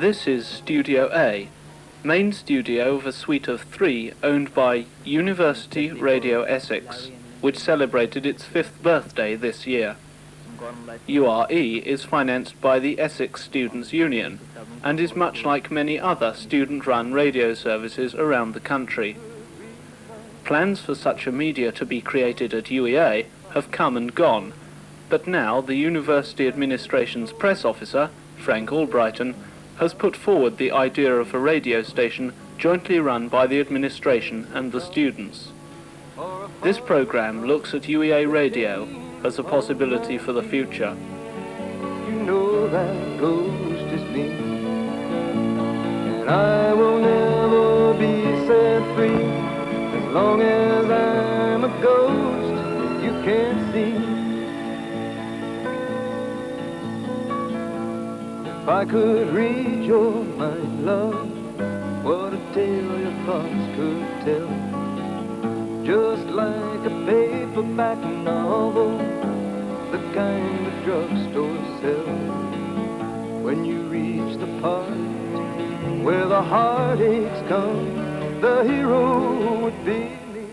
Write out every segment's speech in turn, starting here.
This is Studio A, main studio of a suite of 3 owned by University Radio Essex, which celebrated its 5th birthday this year. URE is financed by the Essex Students' Union and is much like many other student-run radio services around the country. Plans for such a media to be created at UEA have come and gone, but now the University Administration's press officer, Frank Albrighton, has put forward the idea of a radio station jointly run by the administration and the students. This program looks at UEA Radio as a possibility for the future. You know that ghost is me, and I will never be set free as long as I'm a ghost you can't see. If I could read your mind, love, what a tale your thoughts could tell. Just like a paperback novel, the kind of drugstore sells. When you reach the part where the heartaches come, the hero would be me.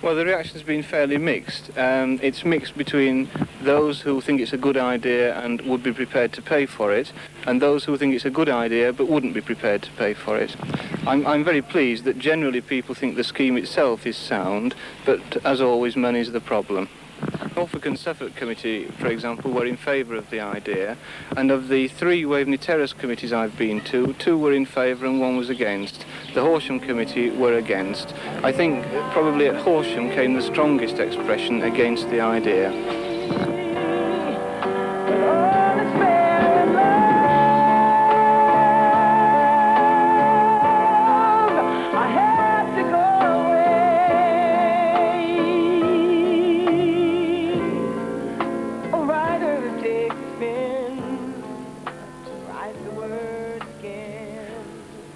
Well, the reaction's been fairly mixed. It's mixed between those who think it's a good idea and would be prepared to pay for it, and those who think it's a good idea but wouldn't be prepared to pay for it. I'm very pleased that generally people think the scheme itself is sound, but as always, money's the problem. Norfolk and Suffolk Committee, for example, were in favour of the idea, and of the 3 Waveney Terrace committees I've been to, 2 were in favour and 1 was against. The Horsham Committee were against. I think probably at Horsham came the strongest expression against the idea.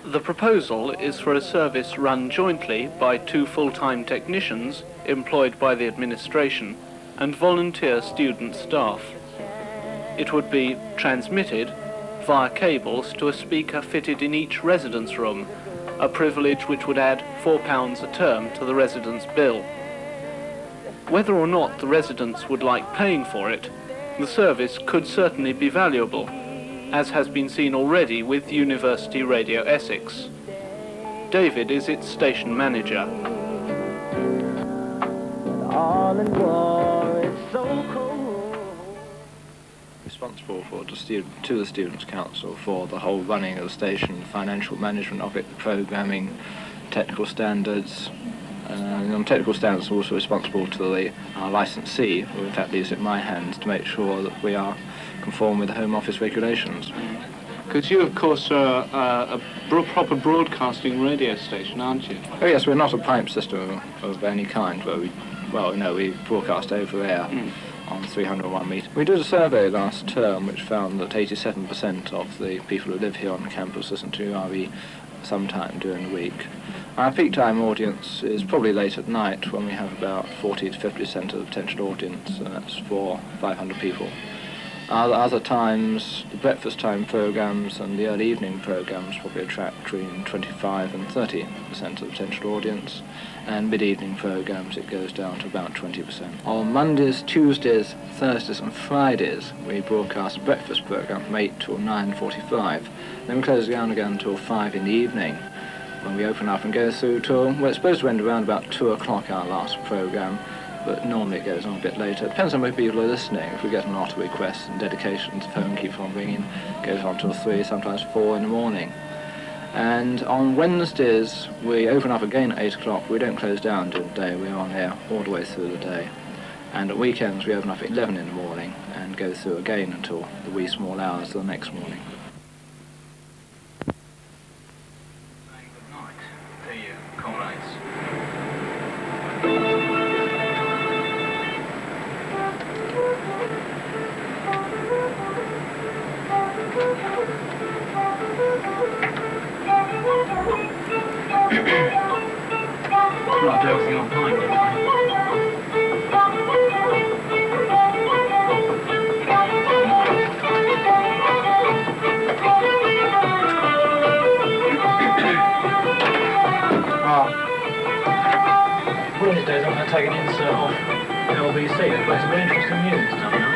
The proposal is for a service run jointly by 2 full-time technicians employed by the administration and volunteer student staff. It would be transmitted via cables to a speaker fitted in each residence room, a privilege which would add £4 a term to the residents' bill. Whether or not the residents would like paying for it, the service could certainly be valuable, as has been seen already with University Radio Essex. David is its station manager. All in war is so cold. Responsible to the Students' Council for the whole running of the station, financial management of it, programming, technical standards. On technical standards, also responsible to our licensee, who in fact leaves it in my hands to make sure that we are conform with the Home Office regulations. Because you, of course, are a proper broadcasting radio station, aren't you? Oh yes, we're not a pipe system of any kind, where we broadcast over air on 301 metres. We did a survey last term which found that 87% of the people who live here on campus listen to URE sometime during the week. Our peak time audience is probably late at night, when we have about 40 to 50% of the potential audience, and that's for 500 people. Other times, the breakfast time programmes and the early evening programmes probably attract between 25 and 30% of the potential audience, and mid-evening programmes it goes down to about 20%. On Mondays, Tuesdays, Thursdays and Fridays we broadcast a breakfast programme from 8 till 9:45, then we close down again until 5 in the evening, when we open up and go through till, well, it's supposed to end around about 2 o'clock, our last programme, but normally it goes on a bit later. It depends on where people are listening. If we get a lot of requests and dedications, the phone keeps on ringing, goes on till 3, sometimes 4 in the morning. And on Wednesdays, we open up again at 8 o'clock. We don't close down during the day. We're on air all the way through the day. And at weekends, we open up at 11 in the morning and go through again until the wee small hours of the next morning. Good night to you, comrades. Not do everything on time, don't I? One of these days I'm going to take an insert off LBC. They've got some very interesting music stuff now.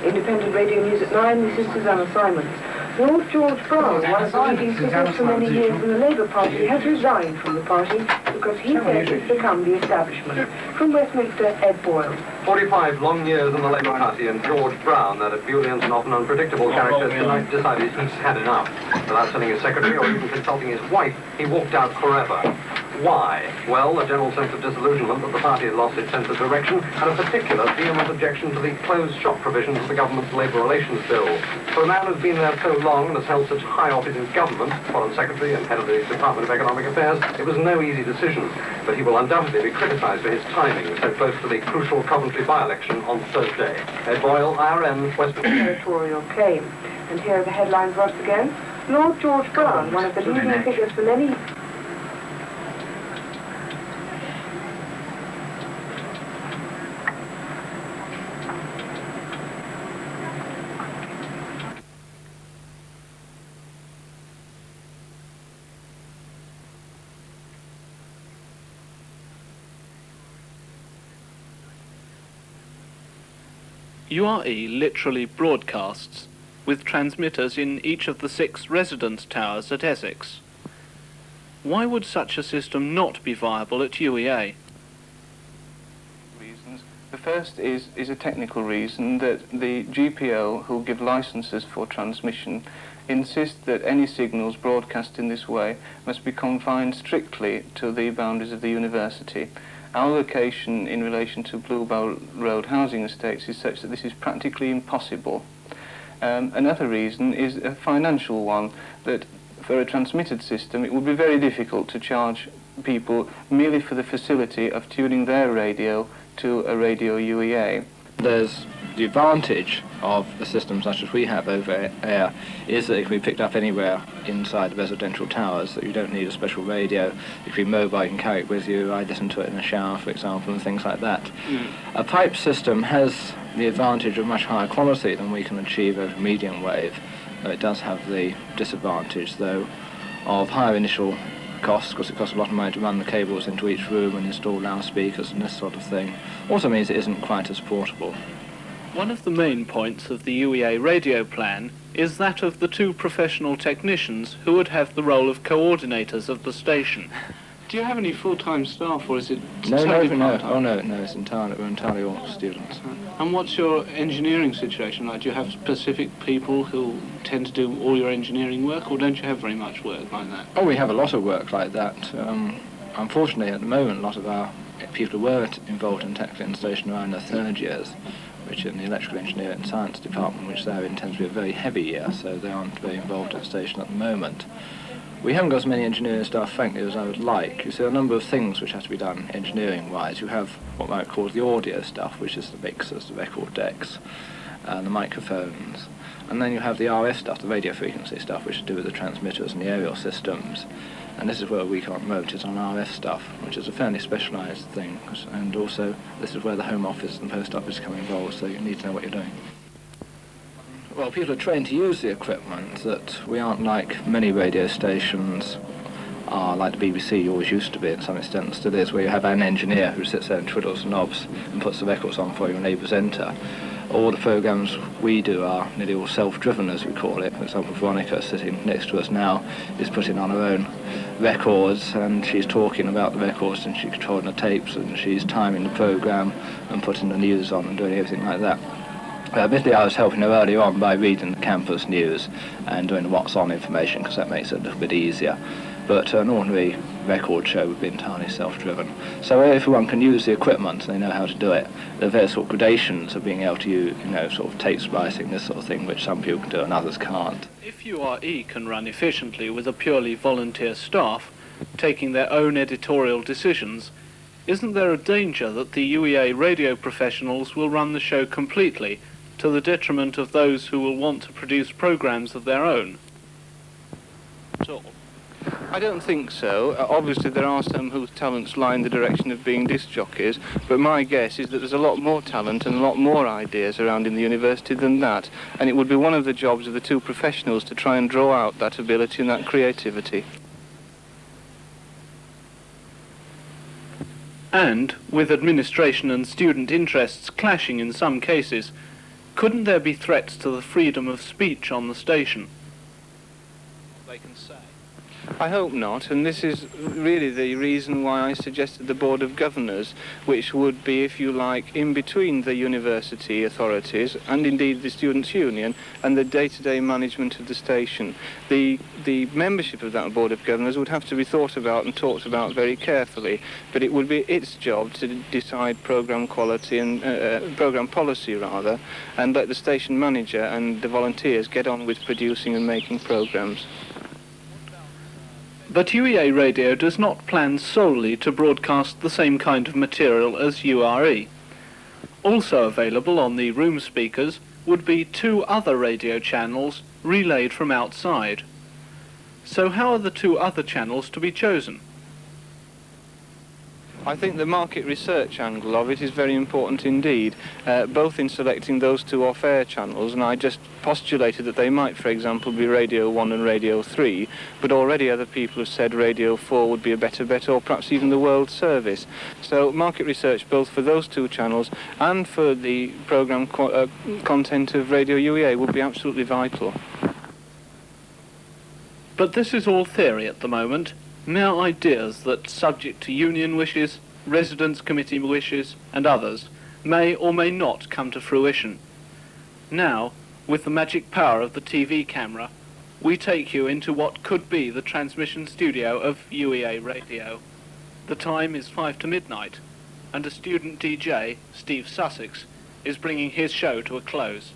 Independent Radio News at 9, this is Susanna Simons. Lord George Brown, one of the leading figures for many years in the Labour Party, has resigned from the party because he says it's become the establishment. From Westminster, Ed Boyle. 45 long years in the Labour Party, and George Brown, that ebullient and often unpredictable character, tonight decided he's had enough. Without telling his secretary or even consulting his wife, he walked out forever. Why? Well, a general sense of disillusionment that the party had lost its sense of direction, and a particular vehement objection to the closed shop provisions of the government's Labour Relations Bill. For a man who's been there so long and has held such high office in government, Foreign Secretary and head of the Department of Economic Affairs, it was no easy decision. But he will undoubtedly be criticised for his timing so close to the crucial Coventry by-election on Thursday. Ed Boyle, IRN, Westminster. Territorial claim. And here are the headlines once again. Lord George Brown, one of the leading figures for many... URE literally broadcasts, with transmitters in each of the 6 residence towers at Essex. Why would such a system not be viable at UEA? Reasons. The first is a technical reason that the GPO, who give licenses for transmission, insist that any signals broadcast in this way must be confined strictly to the boundaries of the university. Our location in relation to Bluebell Road housing estates is such that this is practically impossible. Another reason is a financial one, that for a transmitted system it would be very difficult to charge people merely for the facility of tuning their radio to a radio UEA. There's the advantage of a system such as we have over air is that it can be picked up anywhere inside the residential towers, that you don't need a special radio. It can be mobile, you can carry it with you. I listen to it in a shower, for example, and things like that. A pipe system has the advantage of much higher quality than we can achieve over medium wave. It does have the disadvantage, though, of higher initial costs, because it costs a lot of money to run the cables into each room and install loudspeakers and this sort of thing. Also means it isn't quite as portable. One of the main points of the UEA radio plan is that of the 2 professional technicians who would have the role of coordinators of the station. Do you have any full-time staff, or is it No. part-time? Oh no, it's we're entirely all students. And what's your engineering situation like? Do you have specific people who tend to do all your engineering work, or don't you have very much work like that? Oh, we have a lot of work like that. Unfortunately, at the moment, a lot of our people who were involved in technical installation are in their 3rd years, which in the electrical engineering and science department, which they're in, tends to be a very heavy year, so they aren't very involved in the station at the moment. We haven't got as many engineering staff, frankly, as I would like. You see, there are a number of things which have to be done engineering-wise. You have what might call the audio stuff, which is the mixers, the record decks, and the microphones. And then you have the RF stuff, the radio frequency stuff, which is to do with the transmitters and the aerial systems. And this is where we can't promote it on RF stuff, which is a fairly specialised thing. And also, this is where the Home Office and Post Office come involved, so you need to know what you're doing. Well, people are trained to use the equipment, that we aren't like many radio stations are, like the BBC always used to be, to some extent, and still is, where you have an engineer who sits there and twiddles the knobs and puts the records on for you and they presenter. all the programmes we do are nearly all self-driven, as we call it. For example, Veronica, sitting next to us now, is putting on her own records, and she's talking about the records, and she's controlling the tapes, and she's timing the programme and putting the news on and doing everything like that. Admittedly, I was helping her earlier on by reading the campus news and doing the what's on information, because that makes it a little bit easier. But an ordinary record show would be entirely self-driven. So everyone can use the equipment, they know how to do it. There are various sort of gradations of being able to use, sort of tape splicing, this sort of thing, which some people can do and others can't. If URE can run efficiently with a purely volunteer staff, taking their own editorial decisions, isn't there a danger that the UEA radio professionals will run the show completely, to the detriment of those who will want to produce programmes of their own? I don't think so. Obviously there are some whose talents lie in the direction of being disc jockeys, but my guess is that there's a lot more talent and a lot more ideas around in the university than that, and it would be one of the jobs of the two professionals to try and draw out that ability and that creativity. And, with administration and student interests clashing in some cases, couldn't there be threats to the freedom of speech on the station? They can say. I hope not, and this is really the reason why I suggested the Board of Governors, which would be, if you like, in between the university authorities and indeed the Students' Union and the day-to-day management of the station. The membership of that Board of Governors would have to be thought about and talked about very carefully, but it would be its job to decide programme quality and programme policy rather, and let the station manager and the volunteers get on with producing and making programmes. But UEA Radio does not plan solely to broadcast the same kind of material as URE. Also available on the room speakers would be 2 other radio channels relayed from outside. So how are the 2 other channels to be chosen? I think the market research angle of it is very important indeed, both in selecting those 2 off-air channels, and I just postulated that they might, for example, be Radio 1 and Radio 3, but already other people have said Radio 4 would be a better bet, or perhaps even the World Service. So market research both for those 2 channels and for the programme content of Radio UEA would be absolutely vital. But this is all theory at the moment. Mere ideas that, subject to union wishes, residence committee wishes, and others, may or may not come to fruition. Now, with the magic power of the TV camera, we take you into what could be the transmission studio of UEA Radio. The time is 5 to midnight, and a student DJ, Steve Sussex, is bringing his show to a close.